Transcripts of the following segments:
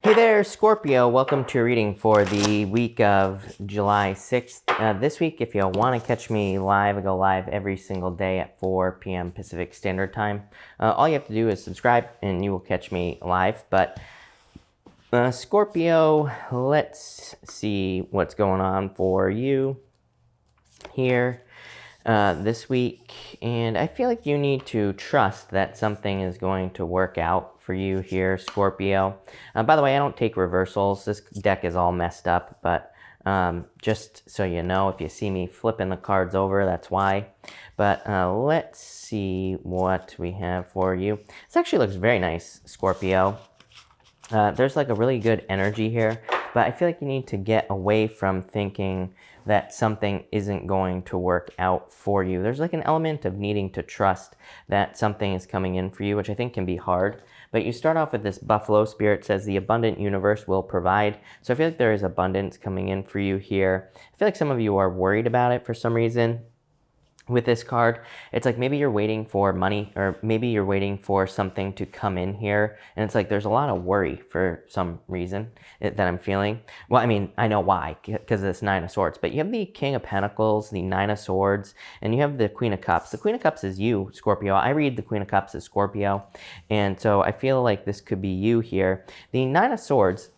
Hey there, Scorpio. Welcome to your reading for the week of July 6th. This week, if you want to catch me live, I go live every single day at 4 p.m. Pacific Standard Time. All you have to do is subscribe and you will catch me live. But Scorpio, let's see what's going on for you here this week. And I feel like you need to trust that something is going to work out for you here, Scorpio. By the way, I don't take reversals. This deck is all messed up, but just so you know, if you see me flipping the cards over, that's why. But let's see what we have for you. This actually looks very nice, Scorpio. There's like a really good energy here, but I feel like you need to get away from thinking that something isn't going to work out for you. There's like an element of needing to trust that something is coming in for you, which I think can be hard. But you start off with this buffalo spirit, says the abundant universe will provide. So I feel like there is abundance coming in for you here. I feel like some of you are worried about it for some reason. With this card, it's like maybe you're waiting for money, or maybe you're waiting for something to come in here, and it's like there's a lot of worry for some reason that I'm feeling. Well, I mean, I know why, because of this Nine of Swords, but you have the King of Pentacles, the Nine of Swords, and you have the Queen of Cups. The Queen of Cups is you, Scorpio. I read the Queen of Cups as Scorpio, and so I feel like this could be you here. The Nine of Swords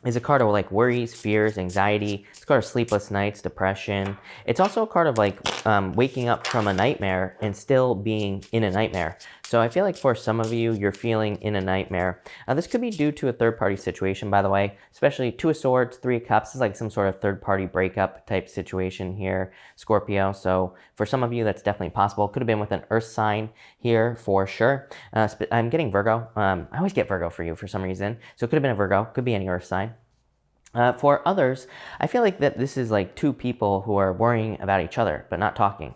is a card of like worries, fears, anxiety. It's a card of sleepless nights, depression. It's also a card of like waking up from a nightmare and still being in a nightmare. So I feel like for some of you, you're feeling in a nightmare. This could be due to a third-party situation, by the way, especially Two of Swords, Three of Cups. Is like some sort of third-party breakup type situation here, Scorpio. So for some of you, that's definitely possible. Could have been with an earth sign here for sure. I'm getting Virgo. I always get Virgo for you for some reason. So it could have been a Virgo. Could be any earth sign. For others, I feel like that this is like two people who are worrying about each other, but not talking.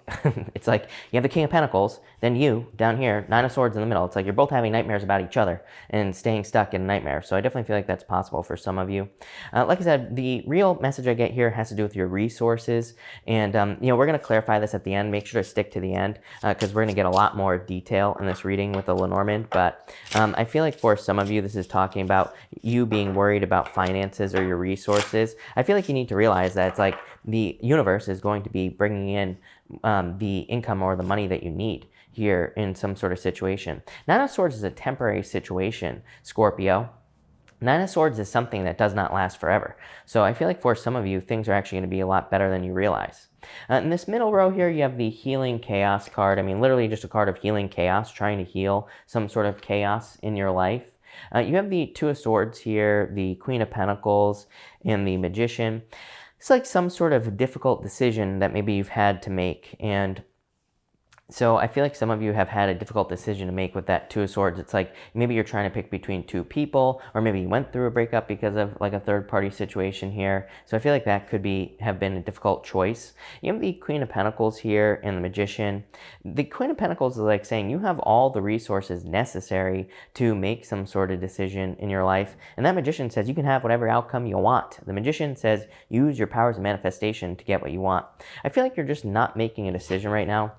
It's like you have the King of Pentacles, then you down here, Nine of Swords in the middle. It's like you're both having nightmares about each other and staying stuck in a nightmare. So I definitely feel like that's possible for some of you. Like I said, the real message I get here has to do with your resources. And, we're going to clarify this at the end. Make sure to stick to the end because we're going to get a lot more detail in this reading with the Lenormand. But I feel like for some of you, this is talking about you being worried about finances or your resources. I feel like you need to realize that it's like the universe is going to be bringing in the income or the money that you need here in some sort of situation. Nine of Swords is a temporary situation, Scorpio. Nine of Swords is something that does not last forever. So I feel like for some of you, things are actually going to be a lot better than you realize. In this middle row here, you have the Healing Chaos card. I mean, literally just a card of healing chaos, trying to heal some sort of chaos in your life. You have the Two of Swords here, the Queen of Pentacles, and the Magician. It's like some sort of difficult decision that maybe you've had to make, and so I feel like some of you have had a difficult decision to make with that Two of Swords. It's like maybe you're trying to pick between two people, or maybe you went through a breakup because of like a third-party situation here. So I feel like that could have been a difficult choice. You have the Queen of Pentacles here and the Magician. The Queen of Pentacles is like saying you have all the resources necessary to make some sort of decision in your life. And that Magician says you can have whatever outcome you want. The Magician says use your powers of manifestation to get what you want. I feel like you're just not making a decision right now.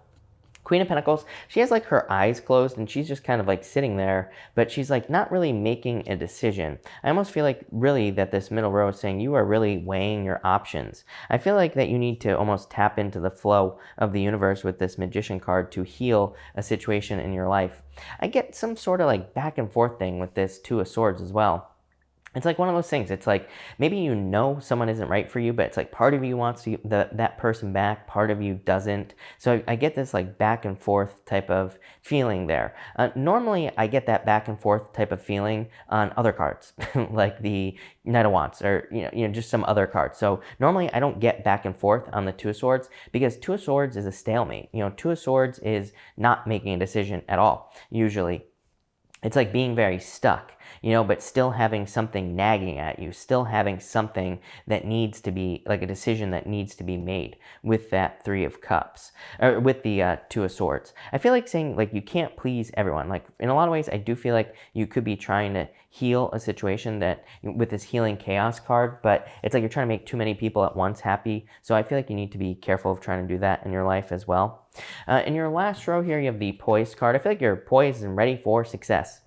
Queen of Pentacles, she has like her eyes closed and she's just kind of like sitting there, but she's like not really making a decision. I almost feel like really that this middle row is saying you are really weighing your options. I feel like that you need to almost tap into the flow of the universe with this Magician card to heal a situation in your life. I get some sort of like back and forth thing with this Two of Swords as well. It's like one of those things. It's like maybe you know someone isn't right for you, but it's like part of you wants that person back, part of you doesn't. So I get this like back and forth type of feeling there. Normally, I get that back and forth type of feeling on other cards, like the Knight of Wands or just some other cards. So normally, I don't get back and forth on the Two of Swords because Two of Swords is a stalemate. Two of Swords is not making a decision at all, usually. It's like being very stuck, but still having something nagging at you, still having something that needs to be, like a decision that needs to be made with that Three of Cups, or with the Two of Swords. I feel like saying, like, you can't please everyone. Like, in a lot of ways, I do feel like you could be trying to heal a situation that, with this Healing Chaos card, but it's like you're trying to make too many people at once happy. So I feel like you need to be careful of trying to do that in your life as well. In your last row here, you have the Poised card. I feel like you're poised and ready for success.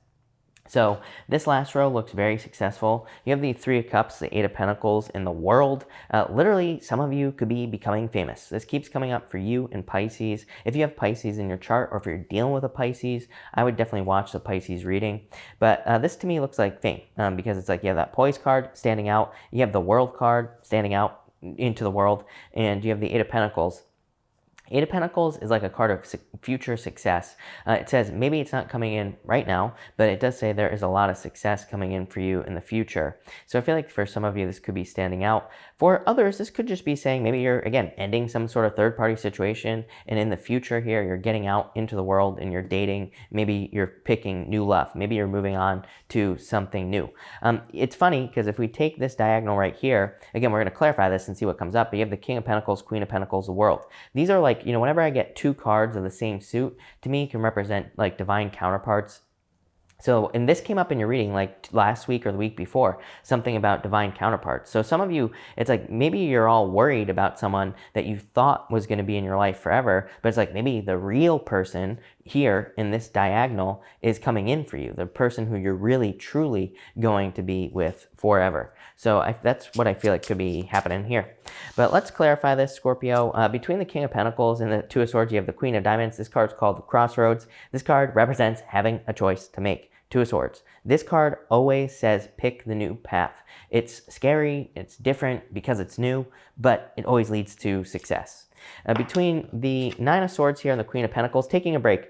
So this last row looks very successful. You have the Three of Cups, the Eight of Pentacles in the world. Literally, some of you could be becoming famous. This keeps coming up for you in Pisces. If you have Pisces in your chart, or if you're dealing with a Pisces, I would definitely watch the Pisces reading. But this to me looks like fame, because it's like you have that Poise card standing out. You have the World card standing out into the world, and you have the Eight of Pentacles. Eight of Pentacles is like a card of future success. It says maybe it's not coming in right now, but it does say there is a lot of success coming in for you in the future. So I feel like for some of you, this could be standing out. For others, this could just be saying maybe you're, again, ending some sort of third-party situation, and in the future here, you're getting out into the world and you're dating. Maybe you're picking new love. Maybe you're moving on to something new. It's funny because if we take this diagonal right here, again, we're going to clarify this and see what comes up, but you have the King of Pentacles, Queen of Pentacles, the World. These are like, whenever I get two cards of the same suit, to me can represent like divine counterparts. So, and this came up in your reading like last week or the week before, something about divine counterparts. So some of you, it's like maybe you're all worried about someone that you thought was going to be in your life forever, but it's like maybe the real person here in this diagonal is coming in for you, the person who you're really truly going to be with forever. So that's what I feel like could be happening here. But let's clarify this, Scorpio. Between the King of Pentacles and the Two of Swords, you have the Queen of Diamonds. This card's called the Crossroads. This card represents having a choice to make. Two of Swords. This card always says pick the new path. It's scary, it's different because it's new, but it always leads to success. Between the Nine of Swords here and the Queen of Pentacles, taking a break.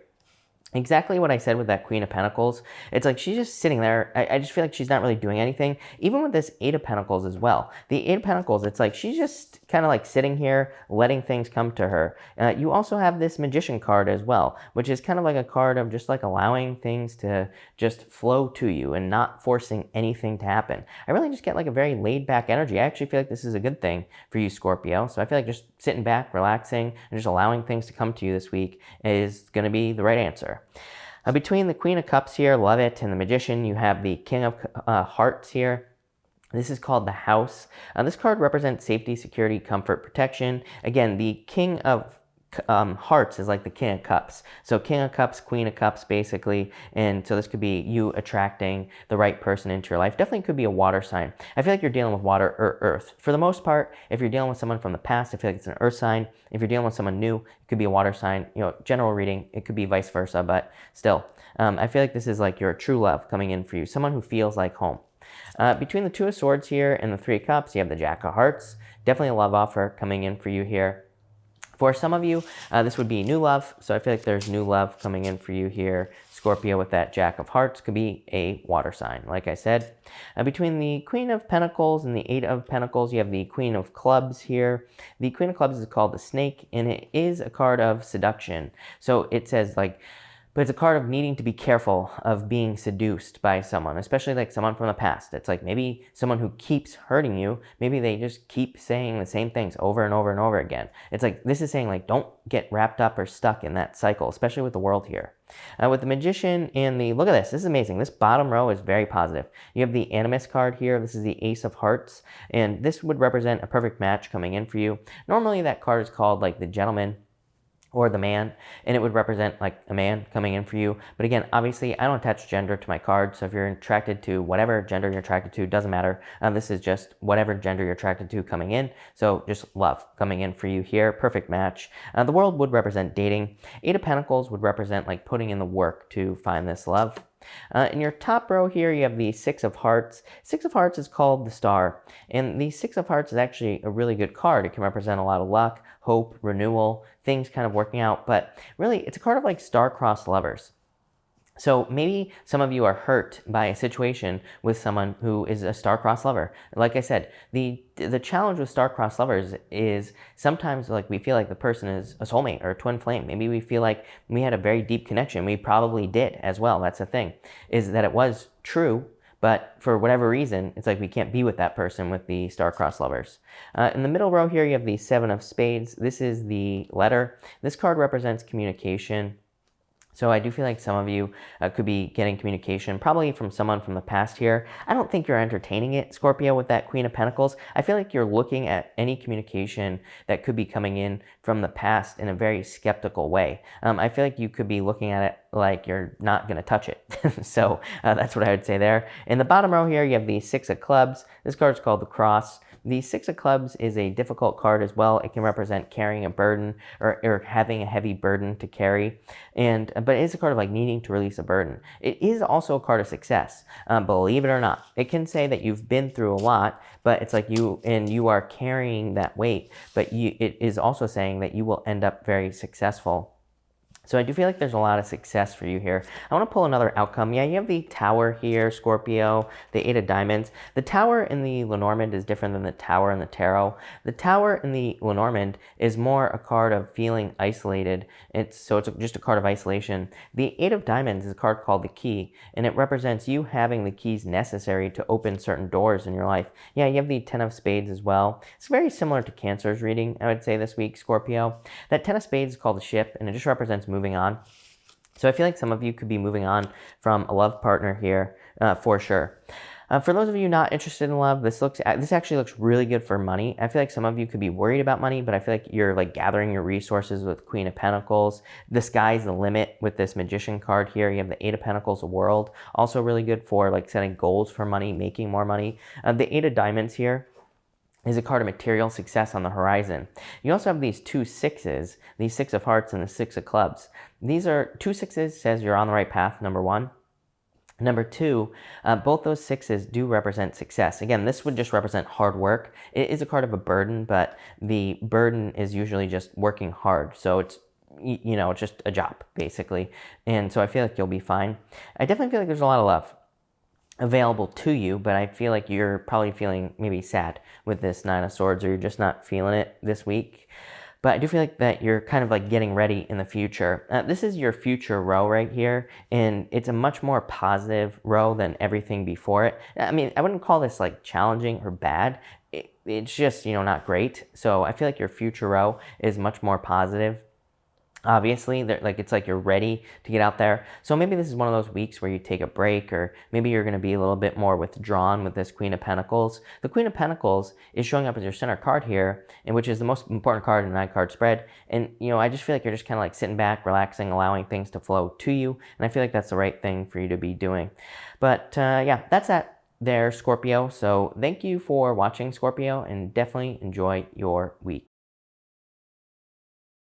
Exactly what I said with that Queen of Pentacles. It's like she's just sitting there. I just feel like she's not really doing anything. Even with this Eight of Pentacles as well. The Eight of Pentacles, it's like she's just kind of like sitting here, letting things come to her. You also have this Magician card as well, which is kind of like a card of just like allowing things to just flow to you and not forcing anything to happen. I really just get like a very laid back energy. I actually feel like this is a good thing for you, Scorpio. So I feel like just sitting back, relaxing, and just allowing things to come to you this week is going to be the right answer. Between the Queen of Cups here, love it, and the Magician, you have the King of Hearts here. This is called the House. This card represents safety, security, comfort, protection. Again, the King of Hearts is like the King of Cups. So King of Cups, Queen of Cups, basically. And so this could be you attracting the right person into your life. Definitely could be a water sign. I feel like you're dealing with water or earth. For the most part, if you're dealing with someone from the past, I feel like it's an earth sign. If you're dealing with someone new, it could be a water sign. General reading, it could be vice versa, but still. I feel like this is like your true love coming in for you. Someone who feels like home. Between the Two of Swords here and the Three of Cups, you have the Jack of Hearts. Definitely a love offer coming in for you here. For some of you, this would be new love. So I feel like there's new love coming in for you here. Scorpio with that Jack of Hearts could be a water sign, like I said. Between the Queen of Pentacles and the Eight of Pentacles, you have the Queen of Clubs here. The Queen of Clubs is called the Snake, and it is a card of seduction. So it says like, but it's a card of needing to be careful of being seduced by someone, especially like someone from the past. It's like maybe someone who keeps hurting you. Maybe they just keep saying the same things over and over and over again. It's like, this is saying like, don't get wrapped up or stuck in that cycle, especially with the world here. With the Magician and the, look at this is amazing. This bottom row is very positive. You have the Animus card here. This is the Ace of Hearts, and this would represent a perfect match coming in for you. Normally that card is called like the Gentleman or the Man, and it would represent like a man coming in for you. But again, obviously, I don't attach gender to my card, so if you're attracted to whatever gender you're attracted to, doesn't matter. This is just whatever gender you're attracted to coming in, so just love coming in for you here, perfect match. The World would represent dating. Eight of Pentacles would represent like putting in the work to find this love. In your top row here, you have the Six of Hearts. Six of Hearts is called the Star, and the Six of Hearts is actually a really good card. It can represent a lot of luck, hope, renewal, things kind of working out, but really it's a card of like star-crossed lovers. So maybe some of you are hurt by a situation with someone who is a star-crossed lover. Like I said, the challenge with star-crossed lovers is sometimes like we feel like the person is a soulmate or a twin flame. Maybe we feel like we had a very deep connection. We probably did as well. That's the thing, is that it was true, but for whatever reason, it's like we can't be with that person with the star-crossed lovers. In the middle row here, you have the Seven of Spades. This is the letter. This card represents communication. So I do feel like some of you could be getting communication, probably from someone from the past here. I don't think you're entertaining it, Scorpio, with that Queen of Pentacles. I feel like you're looking at any communication that could be coming in from the past in a very skeptical way. I feel like you could be looking at it like you're not going to touch it. So that's what I would say there. In the bottom row here, you have the Six of Clubs. This card is called the Cross. The Six of Clubs is a difficult card as well. It can represent carrying a burden or having a heavy burden to carry. But it is a card of like needing to release a burden. It is also a card of success, believe it or not. It can say that you've been through a lot, but it's like you are carrying that weight, but it is also saying that you will end up very successful. So I do feel like there's a lot of success for you here. I want to pull another outcome. Yeah, you have the Tower here, Scorpio, the Eight of Diamonds. The Tower in the Lenormand is different than the Tower in the Tarot. The Tower in the Lenormand is more a card of feeling isolated. It's just a card of isolation. The Eight of Diamonds is a card called the Key, and it represents you having the keys necessary to open certain doors in your life. Yeah, you have the Ten of Spades as well. It's very similar to Cancer's reading, I would say, this week, Scorpio. That Ten of Spades is called the Ship, and it just represents moving on. So I feel like some of you could be moving on from a love partner here for sure. For those of you not interested in love, this actually looks really good for money. I feel like some of you could be worried about money, but I feel like you're like gathering your resources with Queen of Pentacles. The sky's the limit with this Magician card here. You have the Eight of Pentacles, a World. Also really good for like setting goals for money, making more money. The Eight of Diamonds here is a card of material success on the horizon. You also have these two sixes, the Six of Hearts and the Six of Clubs. These are two sixes, says you're on the right path, number one. Number two, both those sixes do represent success. Again, this would just represent hard work. It is a card of a burden, but the burden is usually just working hard. So it's just a job, basically. And so I feel like you'll be fine. I definitely feel like there's a lot of love available to you, but I feel like you're probably feeling maybe sad with this Nine of Swords, or you're just not feeling it this week. But I do feel like that you're kind of like getting ready in the future. This is your future row right here, and it's a much more positive row than everything before it. I mean, I wouldn't call this like challenging or bad. It's just, not great. So I feel like your future row is much more positive. Obviously, it's like you're ready to get out there. So maybe this is one of those weeks where you take a break, or maybe you're going to be a little bit more withdrawn with this Queen of Pentacles. The Queen of Pentacles is showing up as your center card here, and which is the most important card in a 9-card spread. And, I just feel like you're just kind of like sitting back, relaxing, allowing things to flow to you. And I feel like that's the right thing for you to be doing. But yeah, that's that there, Scorpio. So thank you for watching, Scorpio, and definitely enjoy your week.